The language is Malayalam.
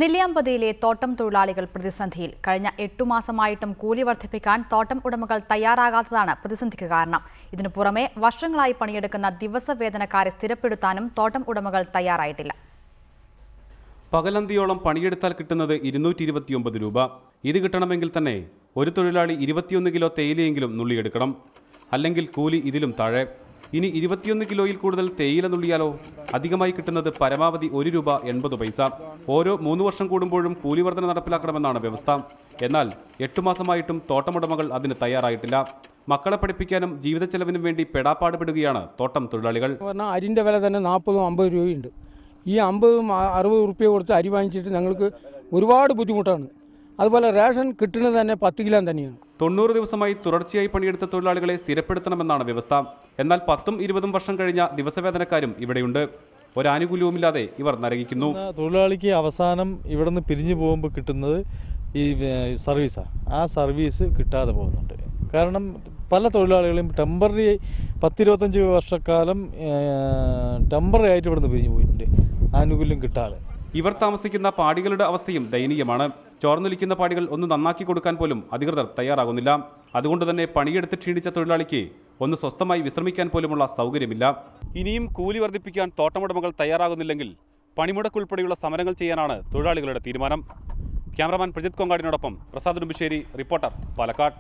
നെല്ലിയാമ്പതിയിലെ തോട്ടം തൊഴിലാളികൾ പ്രതിസന്ധിയിൽ. കഴിഞ്ഞ 8 മാസമായിട്ടും കൂലി വർദ്ധിപ്പിക്കാൻ തോട്ടം ഉടമകൾ തയ്യാറാകാത്തതാണ് പ്രതിസന്ധിക്ക് കാരണം. ഇതിനു പുറമെ വർഷങ്ങളായി പണിയെടുക്കുന്ന ദിവസവേതനക്കാരെ സ്ഥിരപ്പെടുത്താനും തോട്ടം ഉടമകൾ തയ്യാറായിട്ടില്ല. പകലന്തിയോളം പണിയെടുത്താൽ കിട്ടുന്നത് 229 രൂപ. ഇത് കിട്ടണമെങ്കിൽ തന്നെ ഒരു തൊഴിലാളി 21 കിലോ തേയിലയെങ്കിലും നുള്ളിയെടുക്കണം. അല്ലെങ്കിൽ കൂലി ഇതിലും താഴെ. ഇനി 21 കിലോയിൽ കൂടുതൽ തേയില നുള്ളിയാലോ? അധികമായി കിട്ടുന്നത് പരമാവധി 1 രൂപ 80 പൈസ. ഓരോ 3 വർഷം കൂടുമ്പോഴും കൂലി വർധന നടപ്പിലാക്കണമെന്നാണ് വ്യവസ്ഥ. എന്നാൽ 8 മാസമായിട്ടും തോട്ടമുടമകൾ അതിന് തയ്യാറായിട്ടില്ല. മക്കളെ പഠിപ്പിക്കാനും ജീവിത ചെലവിനും വേണ്ടി പെടാപ്പാടുപെടുകയാണ് തോട്ടം തൊഴിലാളികൾ. അരിൻ്റെ വില തന്നെ 40-50 രൂപയുണ്ട്. ഈ 50-60 റുപ്യ കൊടുത്ത് അരി വാങ്ങിച്ചിട്ട് ഞങ്ങൾക്ക് ഒരുപാട് ബുദ്ധിമുട്ടാണ്. അതുപോലെ റേഷൻ കിട്ടുന്നത് തന്നെ 10 കിലോ തന്നെയാണ്. 90 ദിവസമായി തുടർച്ചയായി പണിയെടുത്ത തൊഴിലാളികളെ സ്ഥിരപ്പെടുത്തണമെന്നാണ് വ്യവസ്ഥ. എന്നാൽ 10-20 വർഷം കഴിഞ്ഞ ദിവസവേതനക്കാരും ഇവിടെയുണ്ട്. ഒരാനുകൂല്യവുമില്ലാതെ ഇവർ നരകിക്കുന്നു. തൊഴിലാളിക്ക് അവസാനം ഇവിടെ നിന്ന് പിരിഞ്ഞു പോകുമ്പോൾ കിട്ടുന്നത് ഈ സർവീസാണ്. ആ സർവീസ് കിട്ടാതെ പോകുന്നുണ്ട്. കാരണം പല തൊഴിലാളികളും ടെമ്പററി 10-25 വർഷക്കാലം ടെമ്പററി ആയിട്ട് ഇവിടെ നിന്ന് പിരിഞ്ഞു പോയിട്ടുണ്ട്, ആനുകൂല്യം കിട്ടാതെ. ഇവർ താമസിക്കുന്ന പാടികളുടെ അവസ്ഥയും ദയനീയമാണ്. ചോർന്നൊലിക്കുന്ന പാടികൾ ഒന്ന് നന്നാക്കി കൊടുക്കാൻ പോലും അധികൃതർ തയ്യാറാകുന്നില്ല. അതുകൊണ്ട് തന്നെ പണിയെടുത്ത് ക്ഷീണിച്ച തൊഴിലാളിക്ക് ഒന്ന് സ്വസ്ഥമായി വിശ്രമിക്കാൻ പോലുമുള്ള സൗകര്യമില്ല. ഇനിയും കൂലി വർദ്ധിപ്പിക്കാൻ തോട്ടമുടമകൾ തയ്യാറാകുന്നില്ലെങ്കിൽ പണിമുടക്കുൾപ്പെടെയുള്ള സമരങ്ങൾ ചെയ്യാനാണ് തൊഴിലാളികളുടെ തീരുമാനം. ക്യാമറമാൻ പ്രജിത് കൊങ്ങാടിനോടൊപ്പം പ്രസാദ് ഉടുമ്പശ്ശേരി, റിപ്പോർട്ടർ, പാലക്കാട്.